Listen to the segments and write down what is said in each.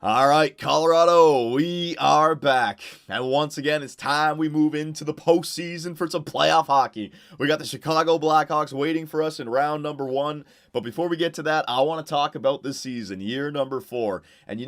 All right, Colorado, we are back. And once again, it's time we move into the postseason for some playoff hockey. We got the Chicago Blackhawks waiting for us in round number 1. But before we get to that, I want to talk about this season, year number 4. And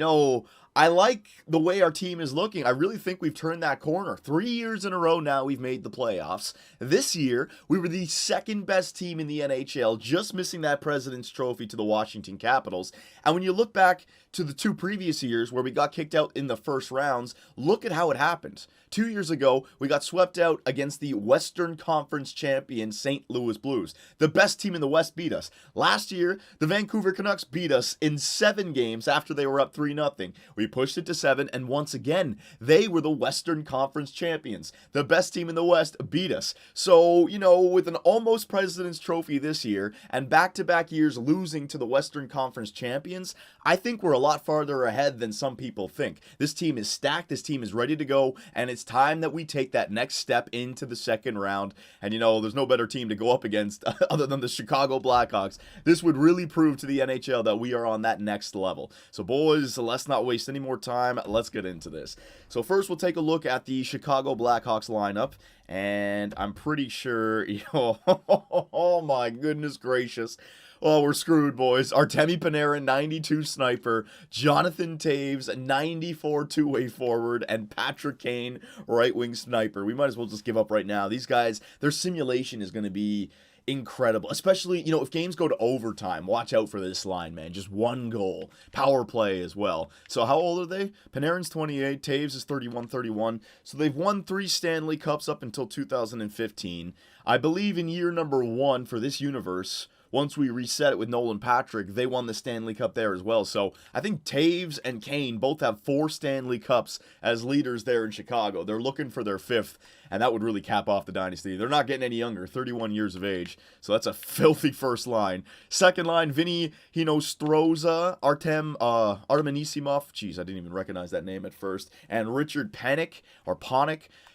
I like the way our team is looking. I really think we've turned that corner. 3 years in a row now we've made the playoffs. This year, we were the second best team in the NHL, just missing that President's Trophy to the Washington Capitals. And when you look back to the 2 previous years where we got kicked out in the first rounds, look at how it happened. 2 years ago, we got swept out against the Western Conference champion St. Louis Blues. The best team in the West beat us. Last year, the Vancouver Canucks beat us in 7 games after they were up 3-0. We pushed it to 7, and once again, they were the Western Conference champions. The best team in the West beat us. So, with an almost President's Trophy this year, and back-to-back years losing to the Western Conference champions, I think we're a lot farther ahead than some people think. This team is stacked, this team is ready to go, and it's time that we take that next step into the second round. And there's no better team to go up against other than the Chicago Blackhawks. This would really prove to the NHL that we are on that next level. So boys, let's not waste any more time. Let's get into this. So first we'll take a look at the Chicago Blackhawks lineup. And I'm pretty sure, oh my goodness gracious. Oh, we're screwed, boys. Artemi Panarin, 92 sniper. Jonathan Toews, 94 two-way forward. And Patrick Kane, right-wing sniper. We might as well just give up right now. These guys, their simulation is going to be incredible. Especially, if games go to overtime, watch out for this line, man. Just one goal. Power play as well. So how old are they? Panarin's 28. Toews is 31. So they've won 3 Stanley Cups up until 2015. I believe in year number 1 for this universe, once we reset it with Nolan Patrick, they won the Stanley Cup there as well. So I think Toews and Kane both have 4 Stanley Cups as leaders there in Chicago. They're looking for their 5th, and that would really cap off the dynasty. They're not getting any younger, 31 years of age. So that's a filthy first line. Second line, Vinny Hinostroza, Artem Anisimov. Jeez, I didn't even recognize that name at first. And Richard Panik.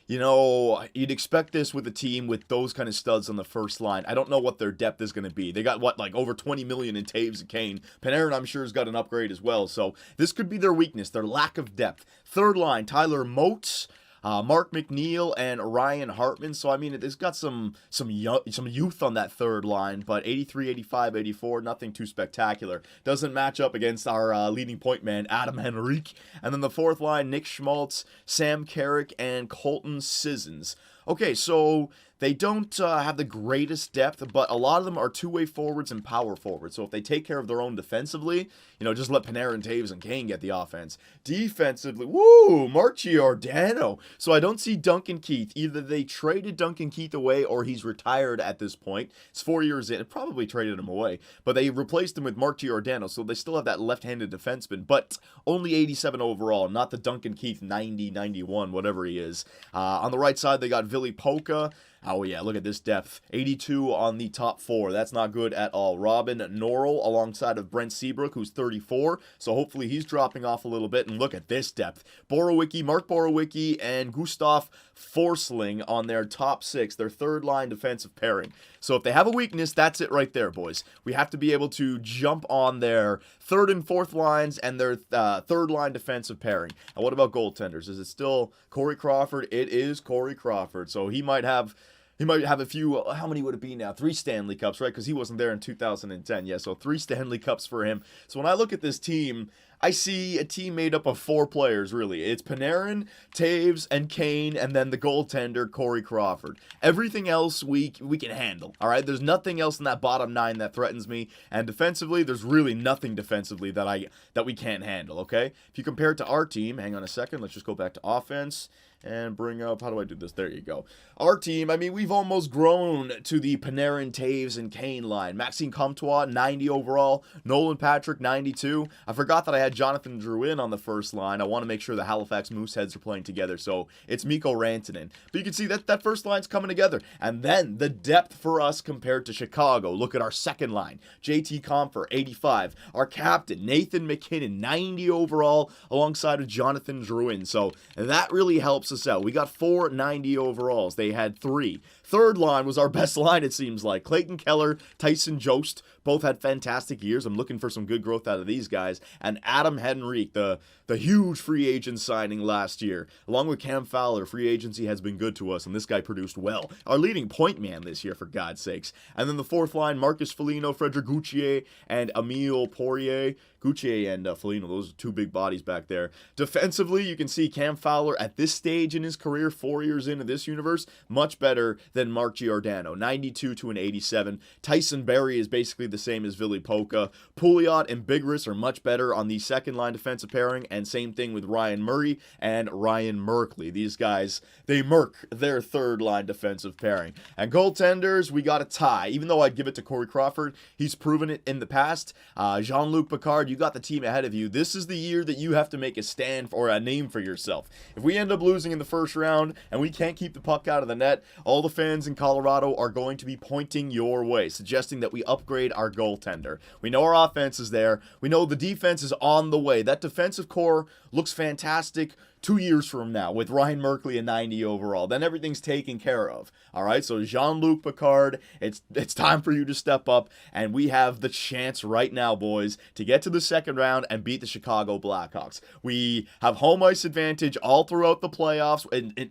You'd expect this with a team with those kind of studs on the first line. I don't know what their depth is going to be. They got, over 20 million in Toews and Kane. Panarin, I'm sure, has got an upgrade as well. So this could be their weakness, their lack of depth. Third line, Tyler Moats, Mark McNeil, and Ryan Hartman. So, it's got some youth on that third line, but 83, 85, 84, nothing too spectacular. Doesn't match up against our leading point man, Adam Henrique. And then the fourth line, Nick Schmaltz, Sam Carrick, and Colton Sissons. Okay, so they don't have the greatest depth, but a lot of them are two-way forwards and power forwards. So if they take care of their own defensively, just let Panarin, Toews, and Kane get the offense. Defensively, Marchiordano. So I don't see Duncan Keith. Either they traded Duncan Keith away or he's retired at this point. It's 4 years in. It probably traded him away. But they replaced him with Marchiordano, so they still have that left-handed defenseman, but only 87 overall, not the Duncan Keith 90, 91, whatever he is. On the right side, they got Ville Polka. Oh, yeah, look at this depth. 82 on the top 4. That's not good at all. Robin Norrell alongside of Brent Seabrook, who's 34. So hopefully he's dropping off a little bit. And look at this depth. Mark Borowicki, and Gustav Forsling on their top 6, their third-line defensive pairing. So if they have a weakness, that's it right there, boys. We have to be able to jump on their third and fourth lines and their third-line defensive pairing. And what about goaltenders? Is it still Corey Crawford? It is Corey Crawford. So he might have a few, how many would it be now? 3 Stanley Cups, right? Because he wasn't there in 2010. Yeah, so 3 Stanley Cups for him. So when I look at this team, I see a team made up of 4 players, really. It's Panarin, Toews, and Kane, and then the goaltender, Corey Crawford. Everything else we can handle, all right? There's nothing else in that bottom 9 that threatens me. And defensively, there's really nothing defensively that we can't handle, okay? If you compare it to our team, hang on a second, let's just go back to offense and bring up, how do I do this? There you go. Our team, we've almost grown to the Panarin, Toews, and Kane line. Maxime Comtois, 90 overall. Nolan Patrick, 92. I forgot that I had Jonathan Drouin on the first line. I want to make sure the Halifax Mooseheads are playing together, so it's Mikko Rantanen. But you can see that first line's coming together. And then the depth for us compared to Chicago. Look at our second line. JT Compher, 85. Our captain, Nathan McKinnon, 90 overall, alongside of Jonathan Drouin. So that really helps us out. We got 4 90 overalls. They had 3. Third line was our best line, it seems like. Clayton Keller, Tyson Jost, both had fantastic years. I'm looking for some good growth out of these guys. And Adam Henrique, the huge free agent signing last year. Along with Cam Fowler, free agency has been good to us, and this guy produced well. Our leading point man this year, for God's sakes. And then the fourth line, Marcus Foligno, Frederic Gauthier, and Emile Poirier. Gauthier and Foligno, those are two big bodies back there. Defensively, you can see Cam Fowler at this stage in his career, 4 years into this universe, much better than Mark Giordano, 92 to an 87. Tyson Berry is basically the same as Ville Polka. Pouliot and Bigris are much better on the second line defensive pairing, and same thing with Ryan Murray and Ryan Merkley. These guys, they murk their third line defensive pairing. And goaltenders, we got a tie. Even though I'd give it to Corey Crawford, he's proven it in the past. Jean-Luc Picard, you got the team ahead of you. This is the year that you have to make a stand or a name for yourself. If we end up losing in the first round and we can't keep the puck out of the net, all the fans in Colorado are going to be pointing your way, suggesting that we upgrade our goaltender. We know our offense is there. We know the defense is on the way. That defensive core looks fantastic 2 years from now with Ryan Merkley at 90 overall. Then everything's taken care of. All right, so Jean-Luc Picard, it's time for you to step up, and we have the chance right now, boys, to get to the second round and beat the Chicago Blackhawks. We have home ice advantage all throughout the playoffs,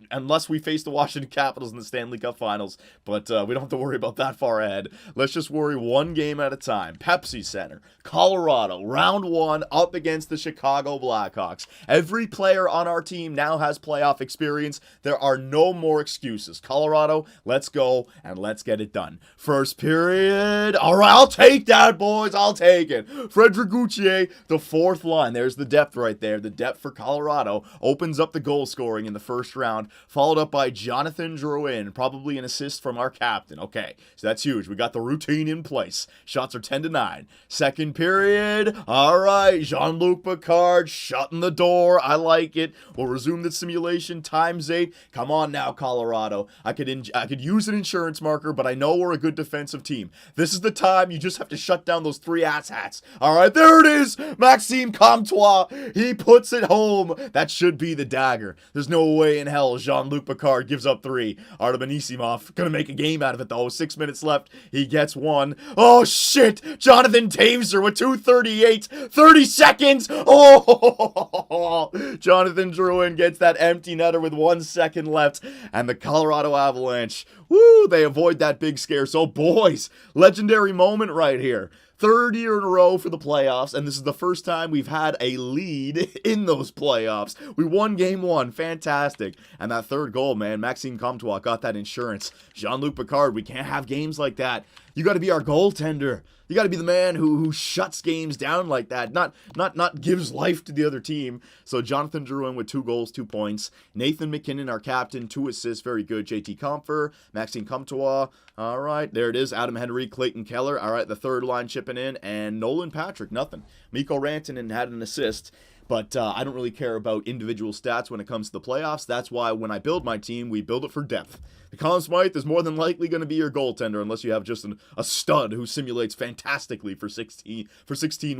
unless we face the Washington Capitals in the Stanley Cup Finals, but we don't have to worry about that far ahead. Let's just worry one game at a time. Pepsi Center, Colorado, round one, up against the Chicago Blackhawks. Every player on our team now has playoff experience. There are no more excuses. Colorado, let's go and let's get it done. First period. All right, I'll take that, boys. I'll take it. Frederic Gauthier, the fourth line. There's the depth right there. The depth for Colorado opens up the goal scoring in the first round, followed up by Jonathan Drouin, probably an assist from our captain. Okay, so that's huge. We got the routine in place. Shots are 10-9. Second period. All right, Jean-Luc Picard shutting the door. I like it. We'll resume the simulation ×8. Come on now, Colorado. I could use an insurance marker, but I know we're a good defensive team. This is the time. You just have to shut down those three asshats. All right, there it is. Maxime Comtois. He puts it home. That should be the dagger. There's no way in hell Jean-Luc Picard gives up 3. Artem Anisimov gonna make a game out of it, though. 6 minutes left. He gets 1. Oh, shit. Jonathan Taveser with 2:38. 30 seconds. Oh, Jonathan Drouin gets that empty netter with 1 second left, and the Colorado Avalanche, woo, they avoid that big scare. So, boys, legendary moment right here. Third year in a row for the playoffs, and this is the first time we've had a lead in those playoffs. We won game 1. Fantastic. And that third goal, man, Maxime Comtois got that insurance. Jean-Luc Picard, we can't have games like that. You got to be our goaltender. You got to be the man who shuts games down like that, not gives life to the other team. So Jonathan Drouin with 2 goals, 2 points. Nathan McKinnon, our captain, 2 assists, very good. JT Compher, Maxime Comtois. All right, there it is. Adam Henrique, Clayton Keller. All right, the third line chipping in, and Nolan Patrick, nothing. Mikko Rantanen had an assist. But I don't really care about individual stats when it comes to the playoffs. That's why when I build my team, we build it for depth. The Conn Smythe is more than likely going to be your goaltender unless you have just a stud who simulates fantastically for 16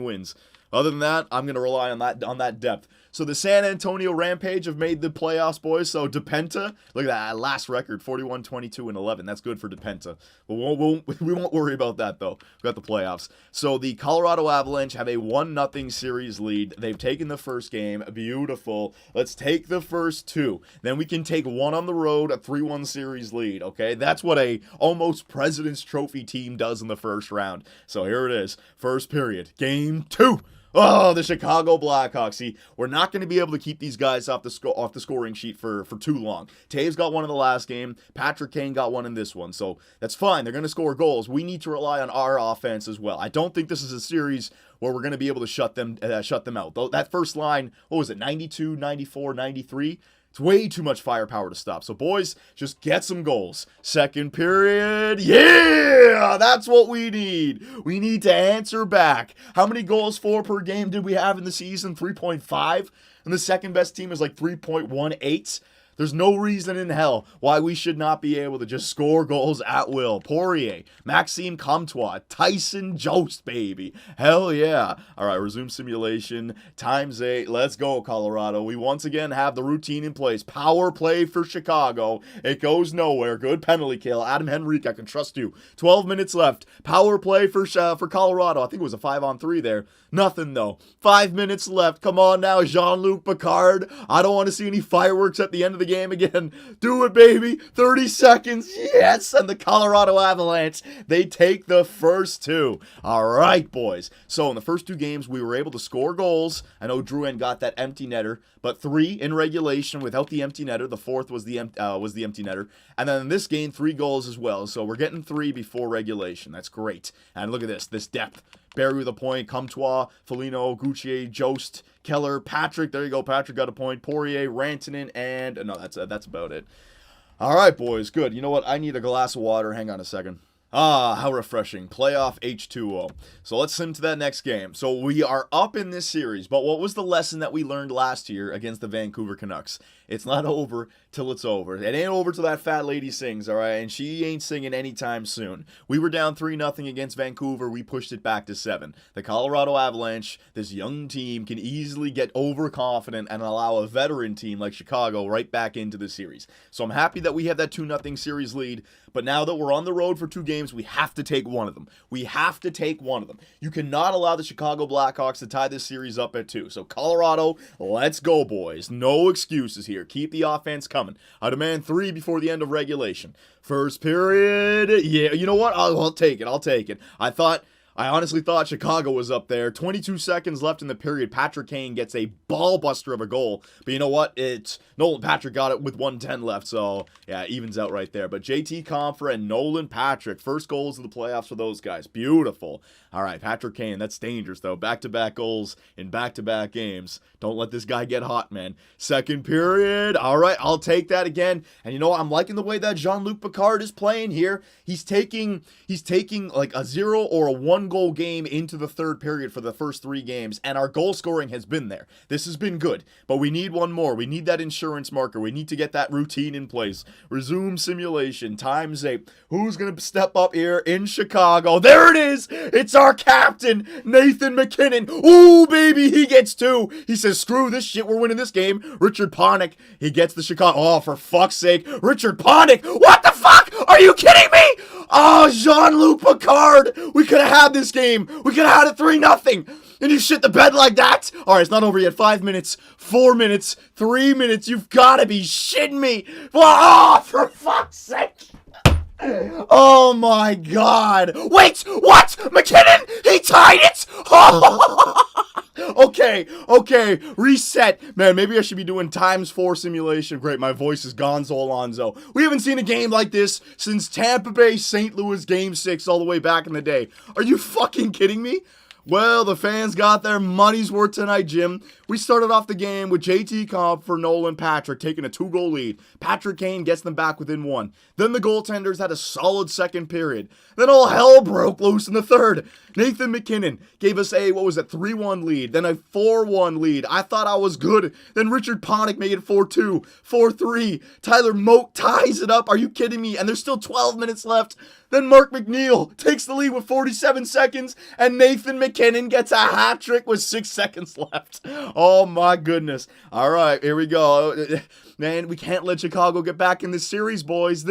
wins. Other than that, I'm going to rely on that depth. So the San Antonio Rampage have made the playoffs, boys. So DePenta, look at that last record, 41, 22, and 11. That's good for DePenta. But we won't worry about that, though. We've got the playoffs. So the Colorado Avalanche have a 1-0 series lead. They've taken the first game. Beautiful. Let's take the first 2. Then we can take 1 on the road, a 3-1 series lead, okay? That's what a almost President's Trophy team does in the first round. So here it is. First period. Game 2. Oh, the Chicago Blackhawks. See, we're not going to be able to keep these guys off the scoring sheet for too long. Taves got 1 in the last game. Patrick Kane got 1 in this one. So that's fine. They're going to score goals. We need to rely on our offense as well. I don't think this is a series where we're going to be able to shut them out. Though that first line, what was it, 92, 94, 93? It's way too much firepower to stop. So, boys, just get some goals. Second period. Yeah! That's what we need. We need to answer back. How many goals for per game did we have in the season? 3.5? And the second best team is like 3.18. There's no reason in hell why we should not be able to just score goals at will. Poirier, Maxime Comtois, Tyson Jost, baby. Hell yeah. All right, resume simulation. ×8. Let's go, Colorado. We once again have the routine in place. Power play for Chicago. It goes nowhere. Good penalty kill. Adam Henrique, I can trust you. 12 minutes left. Power play for Colorado. I think it was a 5-on-3 there. Nothing, though. 5 minutes left. Come on now, Jean-Luc Picard. I don't want to see any fireworks at the end of the game again. Do it, baby. 30 seconds. Yes. And the Colorado Avalanche, they take the first 2. All right, boys. So in the first 2 games, we were able to score goals. I know Drouin got that empty netter, but 3 in regulation without the empty netter. The 4th was the empty netter. And then in this game, 3 goals as well. So we're getting 3 before regulation. That's great. And look at this depth. Barry with a point, Comtois, Foligno, Gauthier, Jost, Keller, Patrick. There you go. Patrick got a point. Poirier, Rantanen, and no, that's about it. All right, boys. Good. You know what? I need a glass of water. Hang on a second. Ah, how refreshing. Playoff H2O. So let's sim to that next game. So we are up in this series, but what was the lesson that we learned last year against the Vancouver Canucks? It's not over till it's over. It ain't over till that fat lady sings, all right? And she ain't singing anytime soon. We were down 3-0 against Vancouver. We pushed it back to 7. The Colorado Avalanche, this young team, can easily get overconfident and allow a veteran team like Chicago right back into the series. So I'm happy that we have that 2-0 series lead. But now that we're on the road for 2 games, we have to take one of them. We have to take one of them. You cannot allow the Chicago Blackhawks to tie this series up at 2. So Colorado, let's go, boys. No excuses here. Keep the offense coming. I demand 3 before the end of regulation. First period. Yeah, you know what? I'll take it. I'll take it. I honestly thought Chicago was up there. 22 seconds left in the period. Patrick Kane gets a ball buster of a goal. But you know what? It's Nolan Patrick got it with 1:10 left. So, yeah, evens out right there. But JT Compher and Nolan Patrick, first goals of the playoffs for those guys. Beautiful. All right, Patrick Kane, that's dangerous, though. Back-to-back goals in back-to-back games. Don't let this guy get hot, man. Second period. All right, I'll take that again. And you know what? I'm liking the way that Jean-Luc Picard is playing here. He's taking like a 0 or a 1-goal game into the third period for the first 3 games, and our goal scoring has been there. This has been good, but we need one more. We need that insurance marker. We need to get that routine in place. Resume simulation. ×8. Who's going to step up here in Chicago? There it is. It's our captain, Nathan MacKinnon. Ooh, baby, he gets 2. He says, screw this shit. We're winning this game. Richard Panik, he gets the Chicago. Oh, for fuck's sake. Richard Panik. What the fuck? Are you kidding me? Oh, Jean-Luc Picard. We could have had this game. We could have had it 3-0. And you shit the bed like that? All right, it's not over yet. 5 minutes, 4 minutes, 3 minutes. You've got to be shitting me. Oh, for fuck's sake. Oh, my God. Wait, what? MacKinnon? He tied it? Okay, reset. Man, maybe I should be doing ×4 simulation. Great, my voice is Gonzo Alonzo. We haven't seen a game like this since Tampa Bay St. Louis Game 6 all the way back in the day. Are you fucking kidding me? Well, the fans got their money's worth tonight, Jim. We started off the game with JT Comp for Nolan Patrick taking a 2-goal lead. Patrick Kane gets them back within 1. Then the goaltenders had a solid second period. Then all hell broke loose in the third. Nathan MacKinnon gave us a, 3-1 lead. Then a 4-1 lead. I thought I was good. Then Richard Panik made it 4-2, 4-3. Tyler Moak ties it up. Are you kidding me? And there's still 12 minutes left. Then Mark McNeil takes the lead with 47 seconds, and Nathan MacKinnon gets a hat trick with 6 seconds left. Oh my goodness. All right, here we go. Man, we can't let Chicago get back in this series, boys.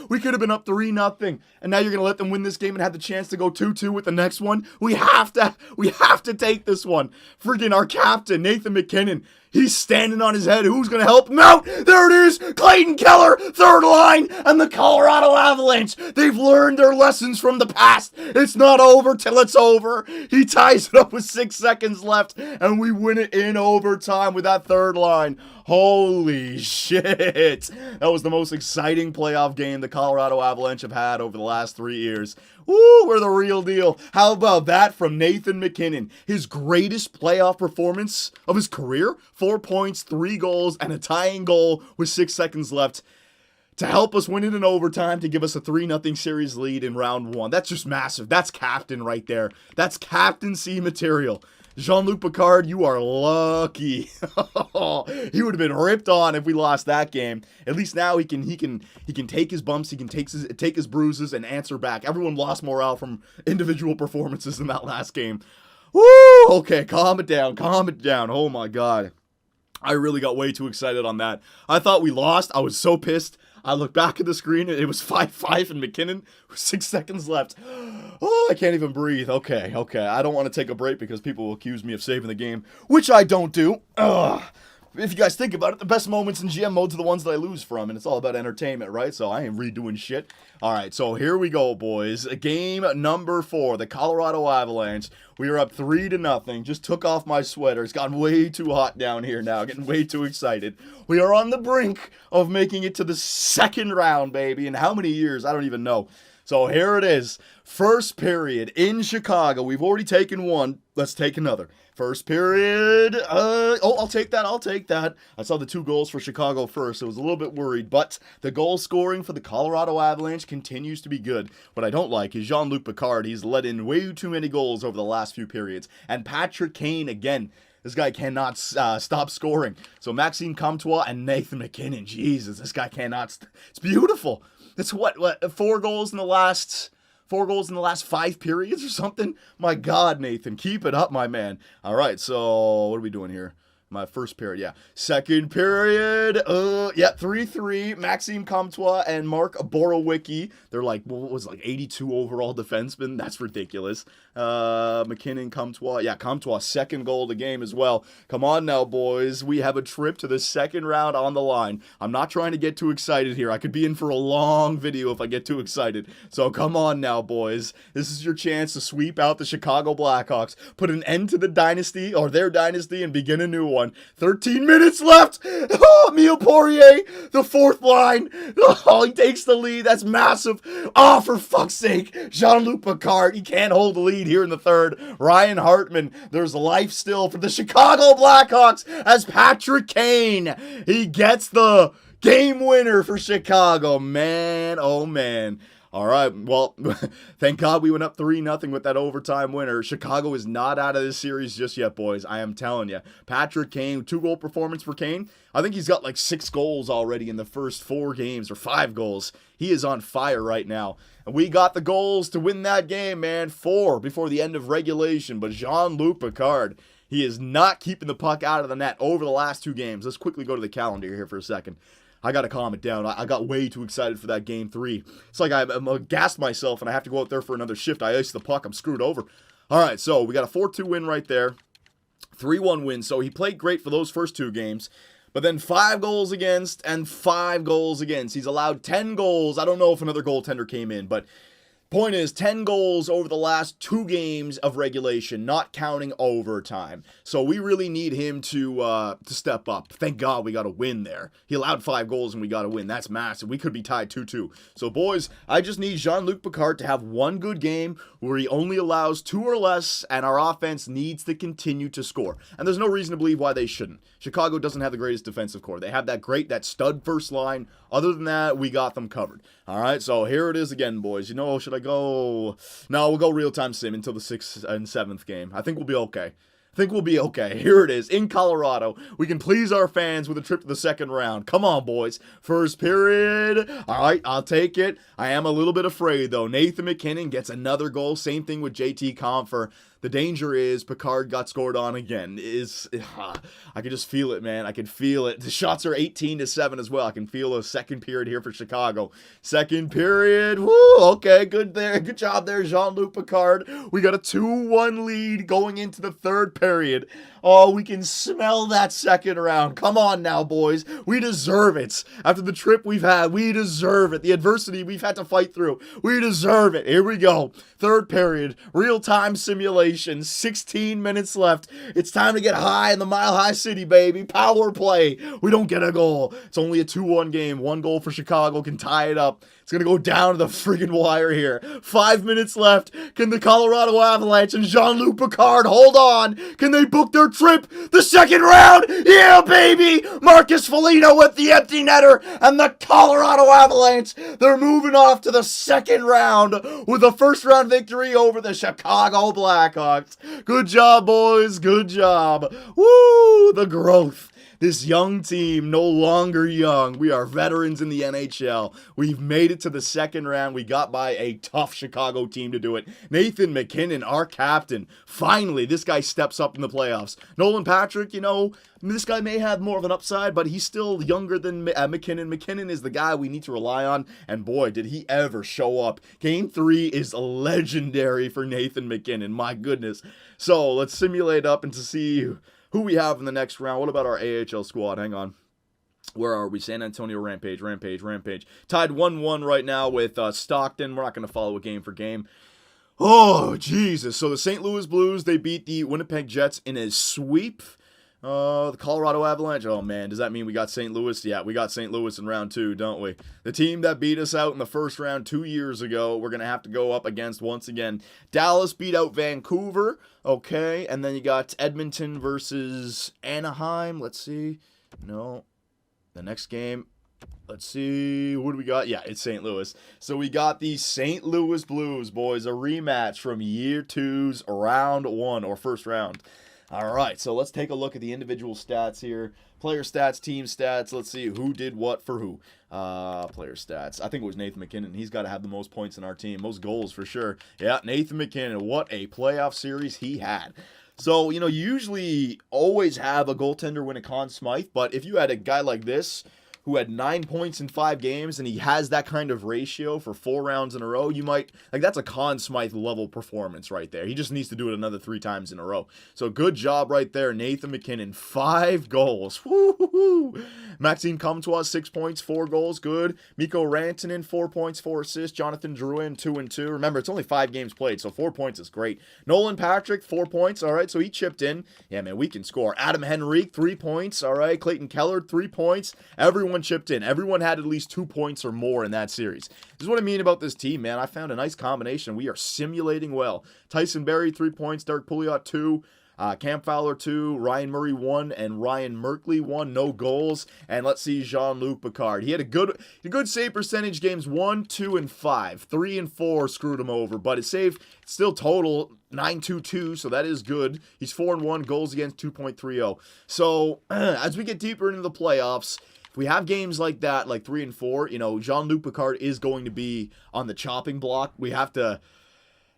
We could have been up 3-0, and now you're going to let them win this game and have the chance to go 2-2 with the next one? We have to take this one. Freaking our captain, Nathan MacKinnon. He's standing on his head. Who's going to help him out? There it is. Clayton Keller, third line, and the Colorado Avalanche. They've learned their lessons from the past. It's not over till it's over. He ties it up with 6 seconds left, and we win it in overtime with that third line. Holy shit. That was the most exciting playoff game the Colorado Avalanche have had over the last 3 years. Woo, we're the real deal. How about that from Nathan MacKinnon? His greatest playoff performance of his career? 4 points, 3 goals, and a tying goal with 6 seconds left to help us win it in overtime to give us a 3-0 series lead in round 1. That's just massive. That's captain right there. That's captaincy material. Jean-Luc Picard, you are lucky. He would have been ripped on if we lost that game. At least now he can take his bumps, he can take his bruises and answer back. Everyone lost morale from individual performances in that last game. Woo! Okay, calm it down. Oh my god. I really got way too excited on that. I thought we lost. I was so pissed. I looked back at the screen, and it was 5-5 and McKinnon with 6 seconds left. Oh, I can't even breathe. Okay. I don't want to take a break because people will accuse me of saving the game, which I don't do. Ugh. If you guys think about it, the best moments in GM modes are the ones that I lose from, and it's all about entertainment, right? So I ain't redoing shit. All right, so here we go, boys. Game number 4, the Colorado Avalanche. We are up 3-0. Just took off my sweater. It's gotten way too hot down here now. Getting way too excited. We are on the brink of making it to the second round, baby. In how many years? I don't even know. So here it is. First period in Chicago. We've already taken one. Let's take another. First period. I'll take that. I saw the 2 goals for Chicago first. I was a little bit worried, but the goal scoring for the Colorado Avalanche continues to be good. What I don't like is Jean-Luc Picard. He's let in way too many goals over the last few periods. And Patrick Kane, again, this guy cannot stop scoring. So Maxime Comtois and Nathan McKinnon. Jesus, this guy cannot. It's beautiful. It's what 4 goals in the last 5 periods or something? My God, Nathan, keep it up, my man. All right, so what are we doing here? My first period, yeah. Second period, 3-3. Maxime Comtois and Mark Borowicki. They're like, what was it, like 82 overall defensemen? That's ridiculous. McKinnon, Comtois. Yeah, Comtois, second goal of the game as well. Come on now, boys. We have a trip to the second round on the line. I'm not trying to get too excited here. I could be in for a long video if I get too excited. So come on now, boys. This is your chance to sweep out the Chicago Blackhawks, put an end to the dynasty, or their dynasty, and begin a new one. 13 minutes left. Oh, Emile Poirier, the 4th line. Oh, he takes the lead. That's massive. Oh, for fuck's sake. Jean-Luc Picard, he can't hold the lead here in the 3rd. Ryan Hartman, there's life still for the Chicago Blackhawks as Patrick Kane, he gets the game winner for Chicago. Man, oh man. All right, well, thank God we went up 3-0 with that overtime winner. Chicago is not out of this series just yet, boys. I am telling you. Patrick Kane, 2-goal performance for Kane. I think he's got like 6 goals already in the first 4 games, or 5 goals. He is on fire right now. And we got the goals to win that game, man. 4 before the end of regulation. But Jean-Luc Picard, he is not keeping the puck out of the net over the last 2 games. Let's quickly go to the calendar here for a second. I got to calm it down. I got way too excited for that game 3. It's like I'm gassed myself and I have to go out there for another shift. I ice the puck. I'm screwed over. All right, so we got a 4-2 win right there. 3-1 win. So he played great for those first 2 games. But then 5 goals against and 5 goals against. He's allowed 10 goals. I don't know if another goaltender came in, but point is, 10 goals over the last 2 games of regulation, not counting overtime. So we really need him to step up. Thank God we got a win there. He allowed 5 goals and we got a win. That's massive. We could be tied 2-2. So, boys, I just need Jean-Luc Picard to have one good game where he only allows 2 or less, and our offense needs to continue to score. And there's no reason to believe why they shouldn't. Chicago doesn't have the greatest defensive core. They have that stud first line. Other than that, we got them covered. All right, so here it is again, boys. You know, should I go? No, we'll go real-time sim until the 6th and 7th game. I think we'll be okay. Here it is, in Colorado. We can please our fans with a trip to the second round. Come on, boys. First period. All right, I'll take it. I am a little bit afraid, though. Nathan McKinnon gets another goal. Same thing with JT Compher. The danger is Picard got scored on again. I can just feel it, man. I can feel it. The shots are 18-7 as well. I can feel a second period here for Chicago. Second period. Woo, okay, good there. Good job there, Jean-Luc Picard. We got a 2-1 lead going into the 3rd period. Oh, we can smell that second round. Come on now, boys. We deserve it. After the trip we've had, we deserve it. The adversity we've had to fight through, we deserve it. Here we go. 3rd period. Real-time simulation. 16 minutes left. It's time to get high in the Mile High City, baby. Power play. We don't get a goal. It's only a 2-1 game. 1 goal for Chicago can tie it up. It's going to go down to the friggin' wire here. 5 minutes left. Can the Colorado Avalanche and Jean-Luc Picard hold on? Can they book their trip? The second round? Yeah, baby! Marcus Foligno with the empty netter. And the Colorado Avalanche, they're moving off to the second round with a first round victory over the Chicago Blackhawks. Blackhawks. Good job, boys. Good job. Woo! The growth. This young team, no longer young. We are veterans in the NHL. We've made it to the second round. We got by a tough Chicago team to do it. Nathan MacKinnon, our captain. Finally, this guy steps up in the playoffs. Nolan Patrick, this guy may have more of an upside, but he's still younger than MacKinnon. MacKinnon is the guy we need to rely on, and boy, did he ever show up. Game 3 is legendary for Nathan MacKinnon. My goodness. So let's simulate up and to see who we have in the next round. What about our AHL squad? Hang on. Where are we? San Antonio Rampage. Tied 1-1 right now with Stockton. We're not going to follow it game for game. Oh, Jesus. So the St. Louis Blues, they beat the Winnipeg Jets in a sweep. The Colorado Avalanche. Oh, man. Does that mean we got St. Louis? Yeah, we got St. Louis in round 2, don't we? The team that beat us out in the first round 2 years ago, we're going to have to go up against once again. Dallas beat out Vancouver. Okay, and then you got Edmonton versus Anaheim. Let's see. No. The next game. Let's see. What do we got? Yeah, it's St. Louis. So we got the St. Louis Blues, boys. A rematch from year 2's round 1 or first round. All right, so let's take a look at the individual stats here. Player stats, team stats. Let's see who did what for who. Player stats. I think it was Nathan MacKinnon. He's got to have the most points in our team. Most goals for sure. Yeah, Nathan MacKinnon. What a playoff series he had. So, you usually always have a goaltender win a Conn Smythe, but if you had a guy like this who had 9 points in 5 games, and he has that kind of ratio for 4 rounds in a row, you might, that's a Conn Smythe level performance right there. He just needs to do it another 3 times in a row. So good job right there, Nathan MacKinnon. 5 goals. Woo-hoo-hoo. Maxime Comtois, 6 points, 4 goals, good. Mikko Rantanen, 4 points, 4 assists. Jonathan Drouin, 2 and 2. Remember, it's only 5 games played, so 4 points is great. Nolan Patrick, 4 points, all right, so he chipped in. Yeah, man, we can score. Adam Henrique, 3 points, all right. Clayton Keller, 3 points. Everyone chipped in. Everyone had at least 2 points or more in that series. This is what I mean about this team, man. I found a nice combination. We are simulating well. Tyson Barrie, 3 points. Derek Pouliot, 2. Cam Fowler, 2. Ryan Murray, 1. And Ryan Merkley, 1. No goals. And let's see Jean-Luc Picard. He had a good save percentage games 1, 2, and 5. 3 and 4 screwed him over. But his save still total 9.22, so that is good. He's 4 and 1. Goals against 2.30. So as we get deeper into the playoffs, if we have games like that, like 3 and 4, Jean-Luc Picard is going to be on the chopping block. We have to,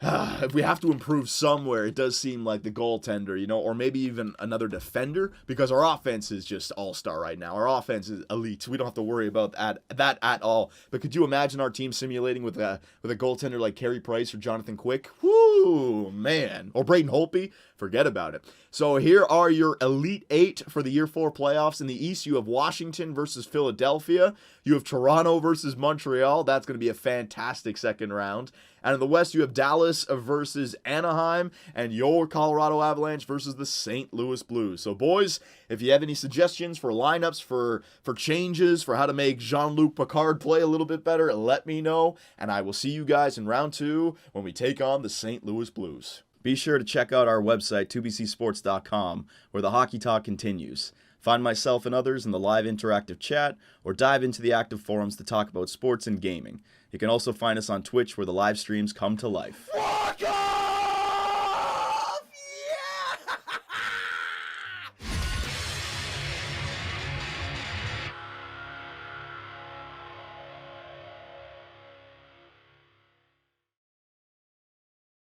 if we have to improve somewhere, it does seem like the goaltender, or maybe even another defender, because our offense is just all-star right now. Our offense is elite. We don't have to worry about that at all. But could you imagine our team simulating with a goaltender like Carey Price or Jonathan Quick? Whoo, man. Or Braden Holtby? Forget about it. So here are your Elite 8 for the Year 4 playoffs. In the East, you have Washington versus Philadelphia. You have Toronto versus Montreal. That's going to be a fantastic second round. And in the West, you have Dallas versus Anaheim and your Colorado Avalanche versus the St. Louis Blues. So, boys, if you have any suggestions for lineups, for changes, for how to make Jean-Luc Picard play a little bit better, let me know. And I will see you guys in round 2 when we take on the St. Louis Blues. Be sure to check out our website, 2bcsports.com, where the hockey talk continues. Find myself and others in the live interactive chat, or dive into the active forums to talk about sports and gaming. You can also find us on Twitch, where the live streams come to life.